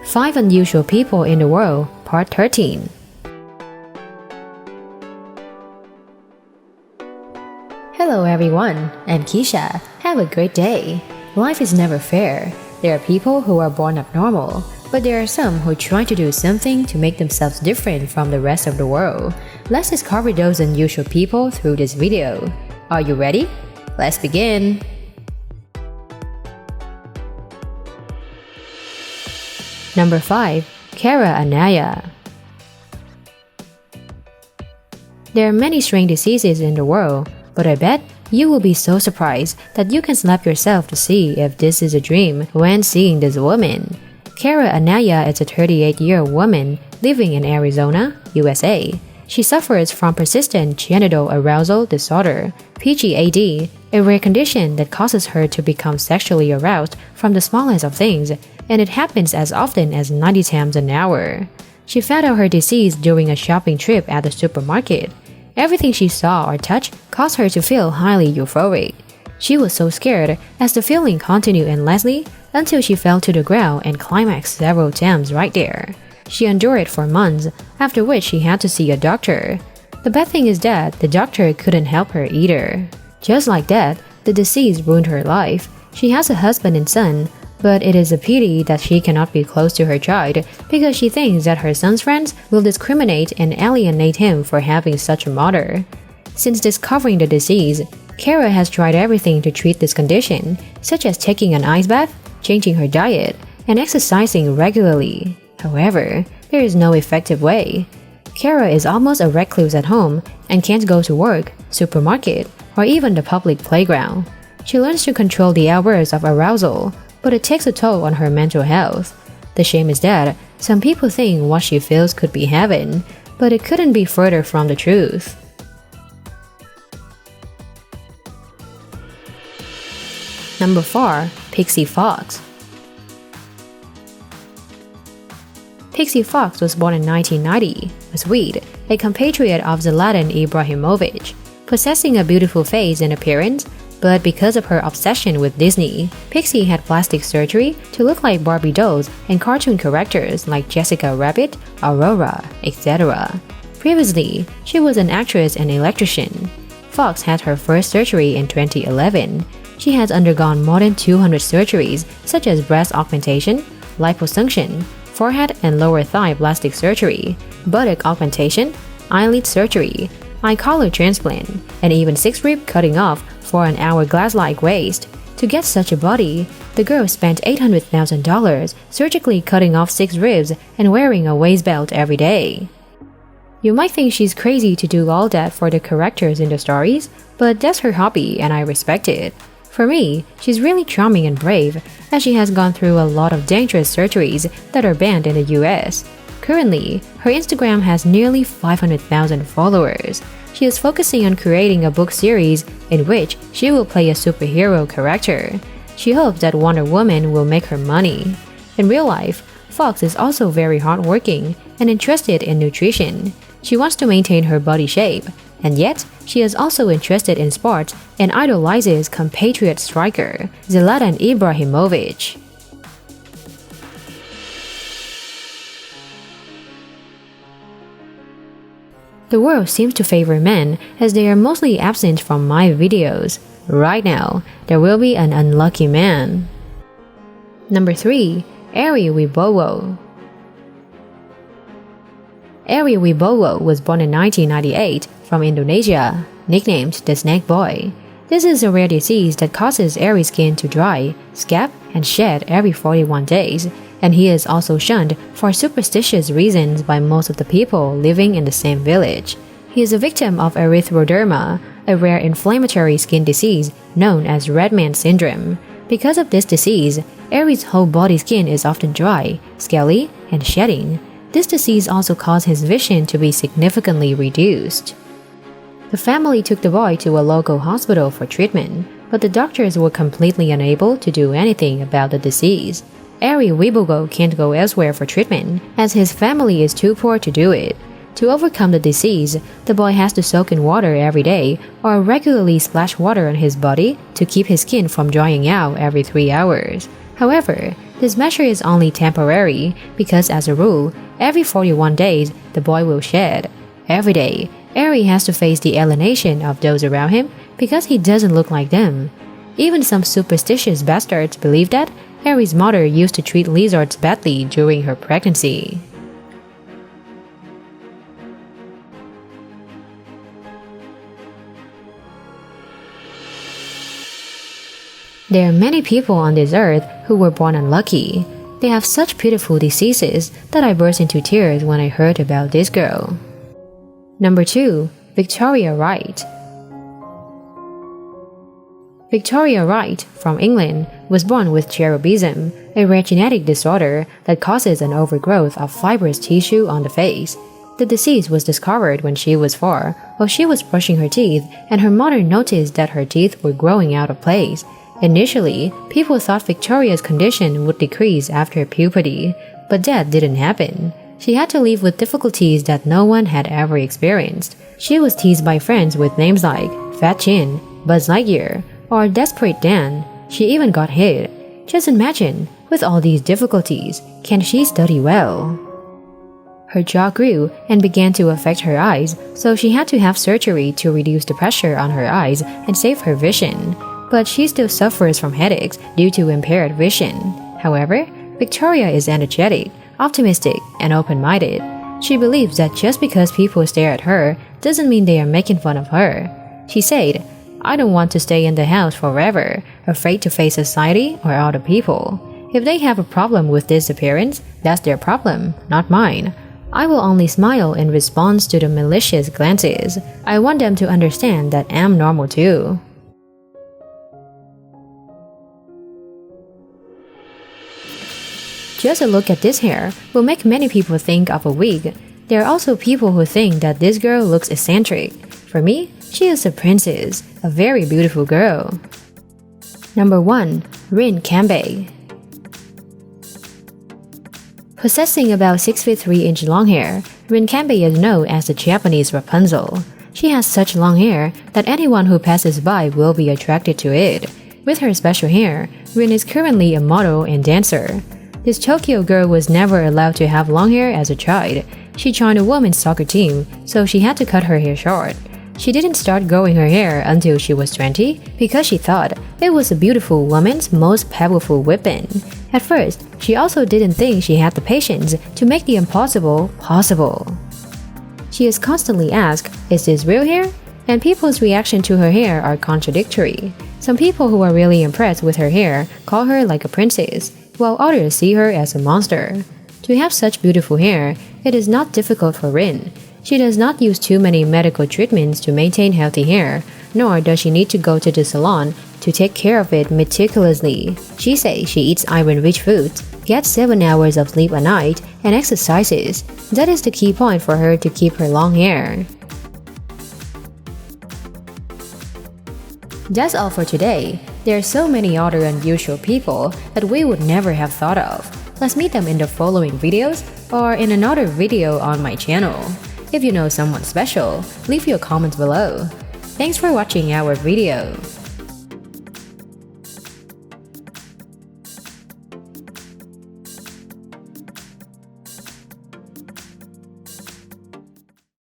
5 Unusual People in the World, Part 13. Hello everyone, I'm Keisha. Have a great day. Life is never fair. There are people who are born abnormal, but there are some who try to do something to make themselves different from the rest of the world. Let's discover those unusual people through this video. Are you ready? Let's begin. Number 5. Kara Anaya. There are many strange diseases in the world, but I bet you will be so surprised that you can slap yourself to see if this is a dream when seeing this woman. Kara Anaya is a 38-year-old woman living in Arizona, USA. She suffers from persistent genital arousal disorder, PGAD, a rare condition that causes her to become sexually aroused from the smallest of things, and it happens as often as 90 times an hour. She found out her disease during a shopping trip at the supermarket. Everything she saw or touched caused her to feel highly euphoric. She was so scared as the feeling continued endlessly until she fell to the ground and climaxed several times right there. She endured it for months, after which she had to see a doctor. The bad thing is that the doctor couldn't help her either. Just like that, the disease ruined her life. She has a husband and son, but it is a pity that she cannot be close to her child because she thinks that her son's friends will discriminate and alienate him for having such a mother. Since discovering the disease, Kara has tried everything to treat this condition, such as taking an ice bath, changing her diet, and exercising regularly. However, there is no effective way. Kara is almost a recluse at home and can't go to work, supermarket, or even the public playground. She learns to control the outbursts of arousal, but it takes a toll on her mental health. The shame is that some people think what she feels could be heaven, but it couldn't be further from the truth. Number 4. Pixie Fox. Pixie Fox was born in 1990, a Swede, a compatriot of Zlatan Ibrahimovic, possessing a beautiful face and appearance, but because of her obsession with Disney, Pixie had plastic surgery to look like Barbie dolls and cartoon characters like Jessica Rabbit, Aurora, etc. Previously, she was an actress and electrician. Fox had her first surgery in 2011. She has undergone more than 200 surgeries such as breast augmentation, liposuction, forehead and lower thigh plastic surgery, buttock augmentation, eyelid surgery, eye color transplant, and even 6-rib cutting off for an hourglass-like waist. To get such a body, the girl spent $800,000 surgically cutting off 6 ribs and wearing a waist belt every day. You might think she's crazy to do all that for the characters in the stories, but that's her hobby and I respect it. For me, she's really charming and brave, as she has gone through a lot of dangerous surgeries that are banned in the US. Currently, her Instagram has nearly 500,000 followers. She is focusing on creating a book series in which she will play a superhero character. She hopes that Wonder Woman will make her money. In real life, Fox is also very hardworking and interested in nutrition. She wants to maintain her body shape, and yet she is also interested in sports and idolizes compatriot striker Zlatan Ibrahimovic. The world seems to favor men as they are mostly absent from my videos. Right now, there will be an unlucky man. Number 3. Ari Wibowo. Ari Wibowo was born in 1998 from Indonesia, nicknamed the Snake Boy. This is a rare disease that causes Ari's skin to dry, scab, and shed every 41 days, and he is also shunned for superstitious reasons by most of the people living in the same village. He is a victim of erythroderma, a rare inflammatory skin disease known as Red Man syndrome. Because of this disease, Ari's whole body skin is often dry, scaly, and shedding. This disease also caused his vision to be significantly reduced. The family took the boy to a local hospital for treatment, but the doctors were completely unable to do anything about the disease. Ari Wibowo can't go elsewhere for treatment, as his family is too poor to do it. To overcome the disease, the boy has to soak in water every day or regularly splash water on his body to keep his skin from drying out every 3 hours. However, This measure is only temporary because, as a rule, every 41 days the boy will shed. Every day, Harry has to face the alienation of those around him because he doesn't look like them. Even some superstitious bastards believe that Harry's mother used to treat lizards badly during her pregnancy. There are many people on this earth who were born unlucky. They have such pitiful diseases that I burst into tears when I heard about this girl. Number 2. Victoria Wright. Victoria Wright, from England, was born with cherubism, a rare genetic disorder that causes an overgrowth of fibrous tissue on the face. The disease was discovered when she was 4, while she was brushing her teeth, and her mother noticed that her teeth were growing out of place. Initially, people thought Victoria's condition would decrease after puberty, but that didn't happen. She had to live with difficulties that no one had ever experienced. She was teased by friends with names like Fat Chin, Buzz Lightyear, or Desperate Dan. She even got hit. Just imagine, with all these difficulties, can she study well? Her jaw grew and began to affect her eyes, so she had to have surgery to reduce the pressure on her eyes and save her vision. But she still suffers from headaches due to impaired vision. However, Victoria is energetic, optimistic, and open-minded. She believes that just because people stare at her doesn't mean they are making fun of her. She said, "I don't want to stay in the house forever, afraid to face society or other people. If they have a problem with this appearance, that's their problem, not mine. I will only smile in response to the malicious glances. I want them to understand that I'm normal too." Just a look at this hair will make many people think of a wig. There are also people who think that this girl looks eccentric. For me, she is a princess, a very beautiful girl. Number 1. Rin Kanbei. Possessing about 6 feet 3 inch long hair, Rin Kanbei is known as the Japanese Rapunzel. She has such long hair that anyone who passes by will be attracted to it. With her special hair, Rin is currently a model and dancer. This Tokyo girl was never allowed to have long hair as a child. She joined a women's soccer team, so she had to cut her hair short. She didn't start growing her hair until she was 20 because she thought it was a beautiful woman's most powerful weapon. At first, she also didn't think she had the patience to make the impossible possible. She is constantly asked, "Is this real hair?" And people's reaction to her hair are contradictory. Some people who are really impressed with her hair call her like a princess, while others see her as a monster. To have such beautiful hair, it is not difficult for Rin. She does not use too many medical treatments to maintain healthy hair, nor does she need to go to the salon to take care of it meticulously. She says she eats iron-rich foods, gets 7 hours of sleep a night, and exercises. That is the key point for her to keep her long hair. That's all for today. There are so many other unusual people that we would never have thought of. Let's meet them in the following videos or in another video on my channel. If you know someone special, leave your comments below. Thanks for watching our video.